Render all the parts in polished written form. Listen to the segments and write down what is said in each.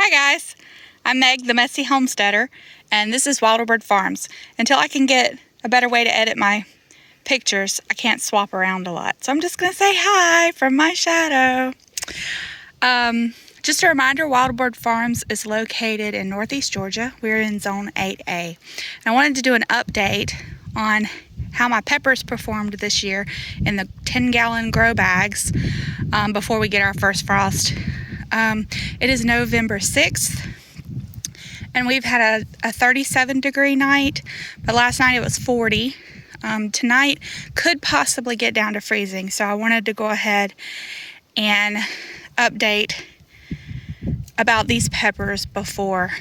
Hi guys, I'm Meg, the Messy Homesteader, and this is Wilderbird Farms. Until I can get a better way to edit my pictures, I can't swap around a lot. So I'm just going to say hi from my shadow. Just a reminder, Wilderbird Farms is located in Northeast Georgia. We're in Zone 8A. And I wanted to do an update on how my peppers performed this year in the 10-gallon grow bags before we get our first frost. It is November 6th, and we've had a 37-degree night, but last night it was 40. Tonight could possibly get down to freezing, so I wanted to go ahead and update about these peppers before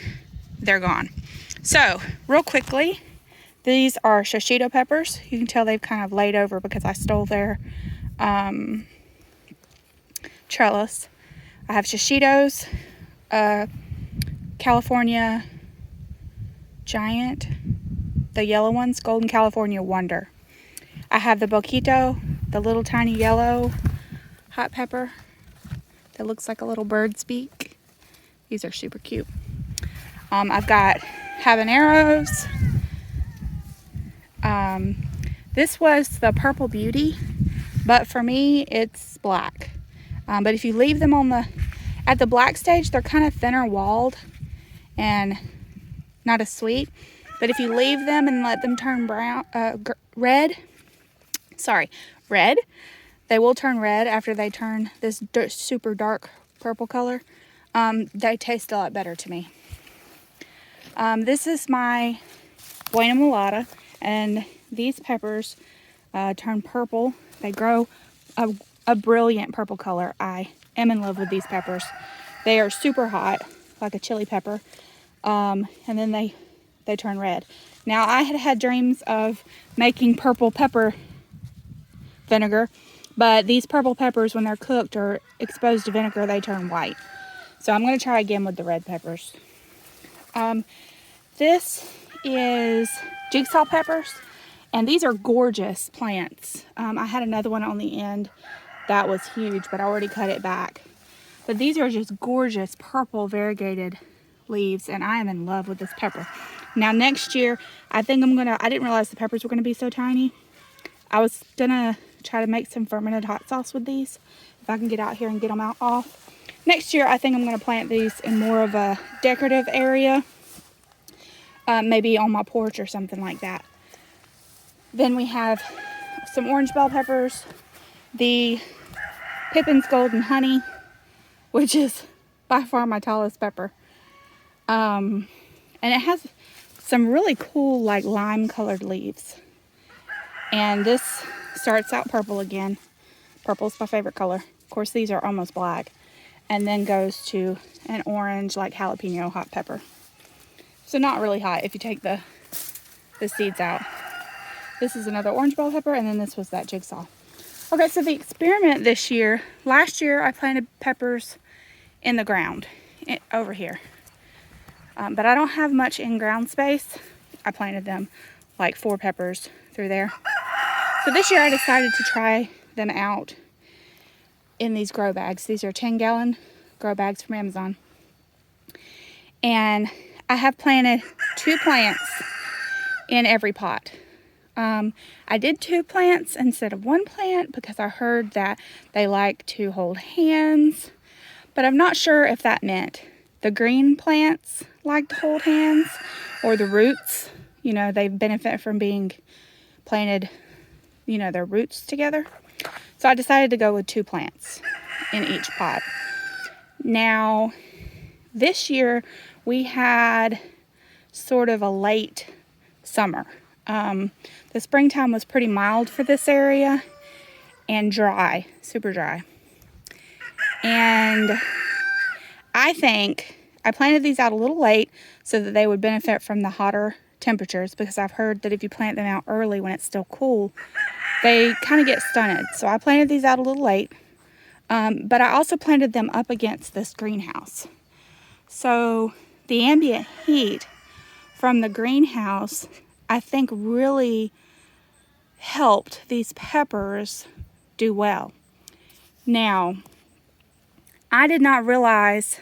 they're gone. So, real quickly, these are shishito peppers. You can tell they've kind of laid over because I stole their trellis. I have shishitos, California Giant, the yellow ones, Golden California Wonder. I have the Boquito, the little tiny yellow hot pepper that looks like a little bird's beak. These are super cute. I've got habaneros. This was the Purple Beauty, but for me it's black. But if you leave them at the black stage, they're kind of thinner walled and not as sweet. But if you leave them and let them turn red, they will turn red after they turn this super dark purple color. They taste a lot better to me. This is my Buena Mulata, and these peppers turn purple. They grow a brilliant purple color. I am in love with these peppers. They are super hot, like a chili pepper, and then they turn red. Now, I had dreams of making purple pepper vinegar, but these purple peppers, when they're cooked or exposed to vinegar, they turn white. So I'm going to try again with the red peppers. This is jigsaw peppers, and these are gorgeous plants. I had another one on the end that was huge, but I already cut it back. But these are just gorgeous purple variegated leaves, and I am in love with this pepper. Now next year, I think I didn't realize the peppers were gonna be so tiny. I was gonna try to make some fermented hot sauce with these, if I can get out here and get them off. Next year, I think I'm gonna plant these in more of a decorative area, maybe on my porch or something like that. Then we have some orange bell peppers, the Pippin's Golden Honey, which is by far my tallest pepper. And it has some really cool, like lime colored leaves. And this starts out purple again. Purple's my favorite color. Of course, these are almost black. And then goes to an orange, like jalapeno hot pepper. So not really hot if you take the seeds out. This is another orange bell pepper, and then this was that jigsaw. Okay, so the experiment this year, last year I planted peppers in the ground over here. But I don't have much in-ground space. I planted them like 4 peppers through there. So this year I decided to try them out in these grow bags. These are 10-gallon grow bags from Amazon. And I have planted 2 plants in every pot. I did 2 plants instead of 1 plant because I heard that they like to hold hands, but I'm not sure if that meant the green plants like to hold hands or the roots, they benefit from being planted, their roots together. So I decided to go with 2 plants in each pot. Now, this year we had sort of a late summer. The springtime was pretty mild for this area and dry, super dry. And I think I planted these out a little late so that they would benefit from the hotter temperatures, because I've heard that if you plant them out early when it's still cool, they kind of get stunted. So I planted these out a little late, but I also planted them up against this greenhouse. So the ambient heat from the greenhouse, I think, really helped these peppers do well. Now, I did not realize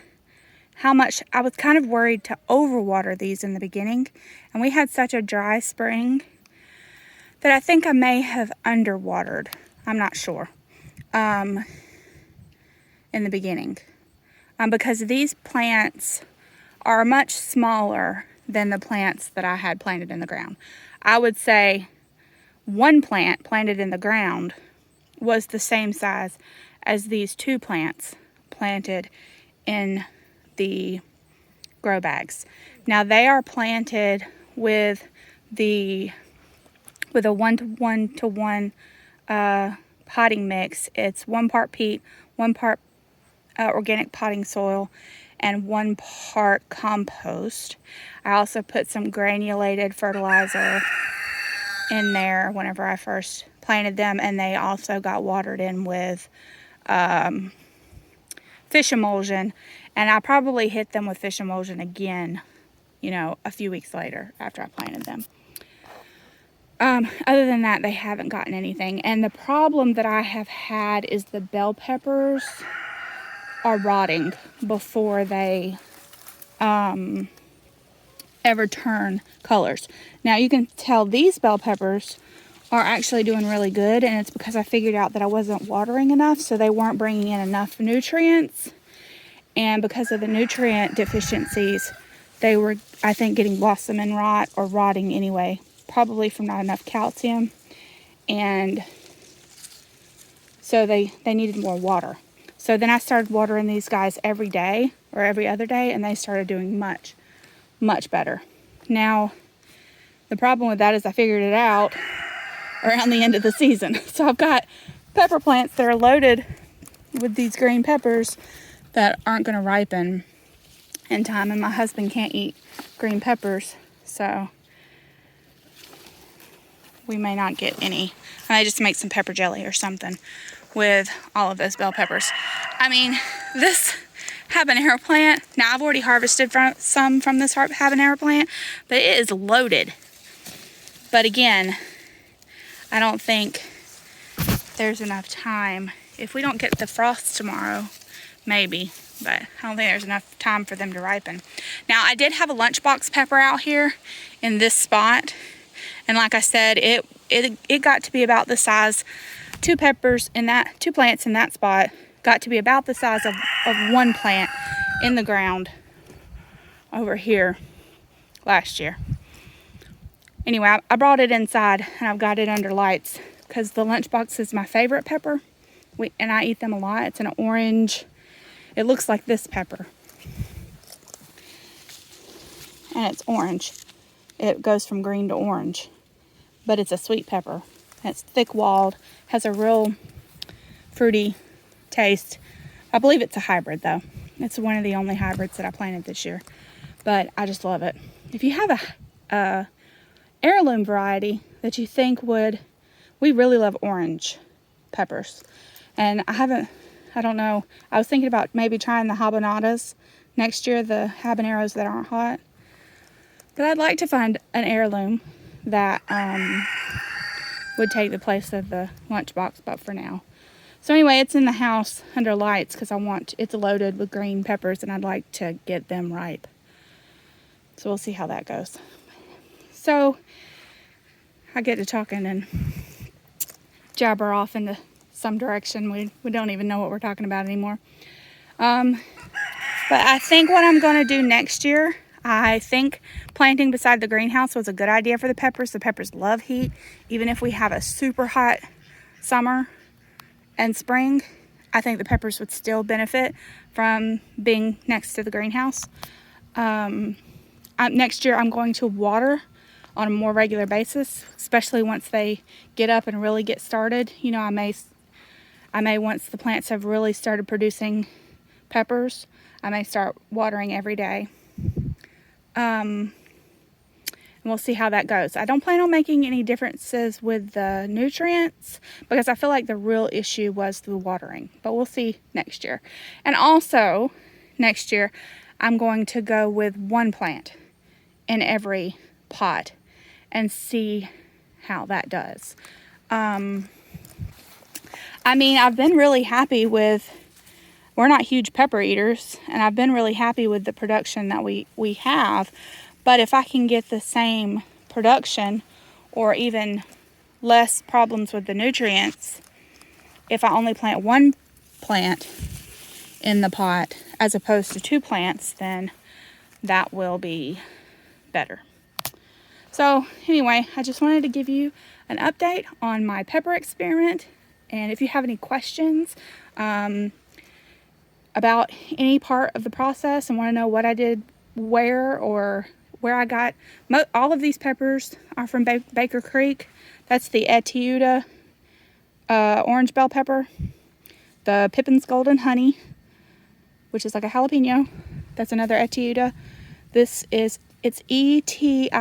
how much I was kind of worried to overwater these in the beginning. And we had such a dry spring that I think I may have underwatered. I'm not sure. In the beginning. Because these plants are much smaller than the plants that I had planted in the ground. I would say one plant planted in the ground was the same size as these 2 plants planted in the grow bags. Now they are planted with a 1-to-1 potting mix. It's 1 part peat, 1 part organic potting soil, and 1 part compost. I also put some granulated fertilizer in there whenever I first planted them, and they also got watered in with fish emulsion, and I probably hit them with fish emulsion again, you know, a few weeks later after I planted them. Other than that, they haven't gotten anything. And the problem that I have had is the bell peppers are rotting before they ever turn colors. Now you can tell these bell peppers are actually doing really good, and it's because I figured out that I wasn't watering enough, so they weren't bringing in enough nutrients. And because of the nutrient deficiencies, they were, I think, getting blossom and rot, or rotting anyway, probably from not enough calcium. And so they needed more water. So then I started watering these guys every day or every other day, and they started doing much, much better. Now, the problem with that is I figured it out around the end of the season. So I've got pepper plants that are loaded with these green peppers that aren't going to ripen in time, and my husband can't eat green peppers, so we may not get any. I may just make some pepper jelly or something with all of those bell peppers. I mean, this habanero plant, now I've already harvested some from this habanero plant, but it is loaded. But again, I don't think there's enough time. If we don't get the frost tomorrow, maybe, but I don't think there's enough time for them to ripen. Now, I did have a lunchbox pepper out here in this spot, and like I said, it got to be about the size, 2 plants in that spot got to be about the size of 1 plant in the ground over here last year. Anyway, I brought it inside, and I've got it under lights because the lunchbox is my favorite pepper, and I eat them a lot. It's an orange. It looks like this pepper, and it's orange. It goes from green to orange, but it's a sweet pepper. It's thick-walled, has a real fruity taste. I believe it's a hybrid, though. It's one of the only hybrids that I planted this year, but I just love it. If you have a heirloom variety that you think would, we really love orange peppers, and I don't know, I was thinking about maybe trying the habanadas next year, the habaneros that aren't hot, but I'd like to find an heirloom that would take the place of the lunchbox, but for now. So anyway, it's in the house under lights because it's loaded with green peppers, and I'd like to get them ripe. So we'll see how that goes. So I get to talking and jabber off into some direction. We don't even know what we're talking about anymore. But I think what I'm going to do next year, I think planting beside the greenhouse was a good idea for the peppers. The peppers love heat. Even if we have a super hot summer and spring, I think the peppers would still benefit from being next to the greenhouse. Next year I'm going to water on a more regular basis, especially once they get up and really get started. You know, I may once the plants have really started producing peppers, I may start watering every day. And we'll see how that goes. I don't plan on making any differences with the nutrients because I feel like the real issue was the watering, but we'll see next year. And also next year, I'm going to go with 1 plant in every pot and see how that does. I mean, I've been really happy with we're not huge pepper eaters, and I've been really happy with the production that we have. But if I can get the same production or even less problems with the nutrients, if I only plant one plant in the pot as opposed to 2 plants, then that will be better. So anyway, I just wanted to give you an update on my pepper experiment. And if you have any questions about any part of the process and want to know what I did where or where I got, all of these peppers are from Baker Creek. That's the Etuda orange bell pepper, the Pippin's Golden Honey, which is like a jalapeno. That's another Etuda. It's Etiuda.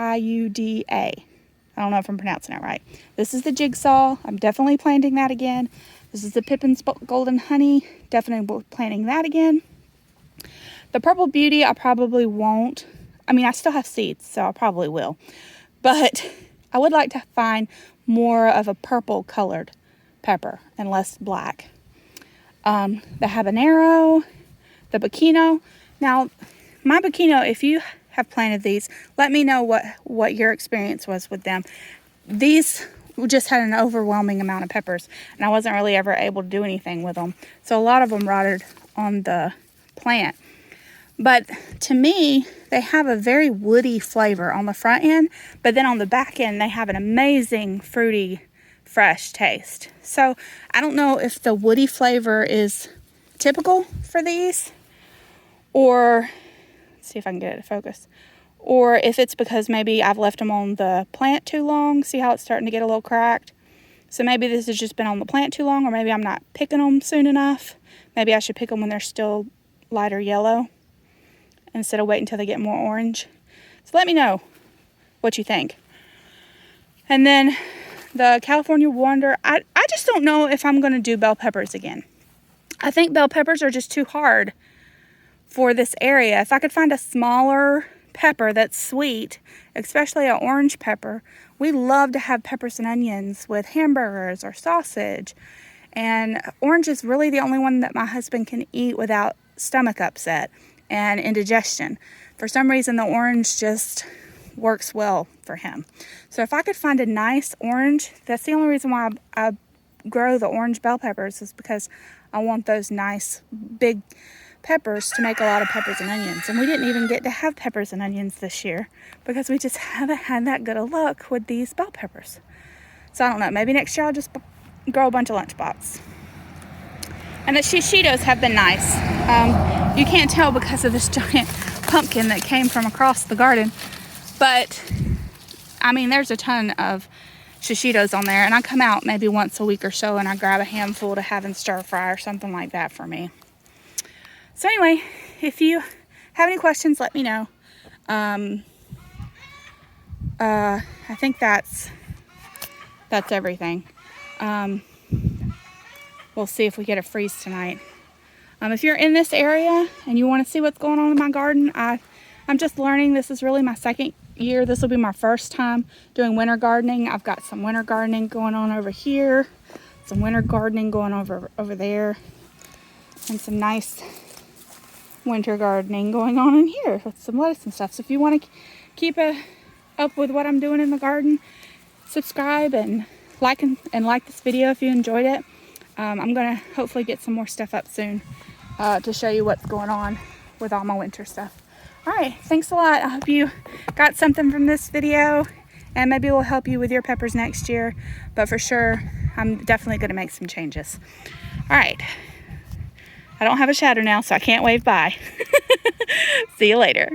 I don't know if I'm pronouncing it right. This is the Jigsaw. I'm definitely planting that again. This is the Pippin's Golden Honey. Definitely planting that again. The Purple Beauty, I probably won't. I mean, I still have seeds, so I probably will. But I would like to find more of a purple colored pepper and less black. The habanero, the Bacchino. Now, my Bacchino, if you have planted these, let me know what your experience was with them. These just had an overwhelming amount of peppers, and I wasn't really ever able to do anything with them. So a lot of them rotted on the plant. But to me, they have a very woody flavor on the front end, but then on the back end, they have an amazing fruity, fresh taste. So I don't know if the woody flavor is typical for these, or see if I can get it to focus, or if it's because maybe I've left them on the plant too long. See how it's starting to get a little cracked? So maybe this has just been on the plant too long, or maybe I'm not picking them soon enough. Maybe I should pick them when they're still lighter yellow instead of waiting until they get more orange. So let me know what you think. And then the California Wonder, I just don't know if I'm going to do bell peppers again. I think bell peppers are just too hard for this area. If I could find a smaller pepper that's sweet, especially an orange pepper. We love to have peppers and onions with hamburgers or sausage. And orange is really the only one that my husband can eat without stomach upset and indigestion. For some reason, the orange just works well for him. So if I could find a nice orange, that's the only reason why I grow the orange bell peppers, is because I want those nice big peppers to make a lot of peppers and onions. And we didn't even get to have peppers and onions this year because we just haven't had that good a luck with these bell peppers. So I don't know, maybe next year I'll just grow a bunch of lunchbox. And the shishitos have been nice. You can't tell because of this giant pumpkin that came from across the garden, but I mean, there's a ton of shishitos on there, and I come out maybe once a week or so and I grab a handful to have in stir fry or something like that for me. So anyway, if you have any questions, let me know. I think that's everything. We'll see if we get a freeze tonight. If you're in this area and you want to see what's going on in my garden, I'm just learning. This is really my second year. This will be my first time doing winter gardening. I've got some winter gardening going on over here, some winter gardening going over there, and some nice winter gardening going on in here with some lettuce and stuff. So if you want to keep up with what I'm doing in the garden, subscribe and like this video if you enjoyed it. I'm gonna hopefully get some more stuff up soon to show you what's going on with all my winter stuff. All right, thanks a lot. I hope you got something from this video, and maybe it will help you with your peppers next year. But for sure, I'm definitely gonna make some changes. All right. I don't have a shadow now, so I can't wave bye. See you later.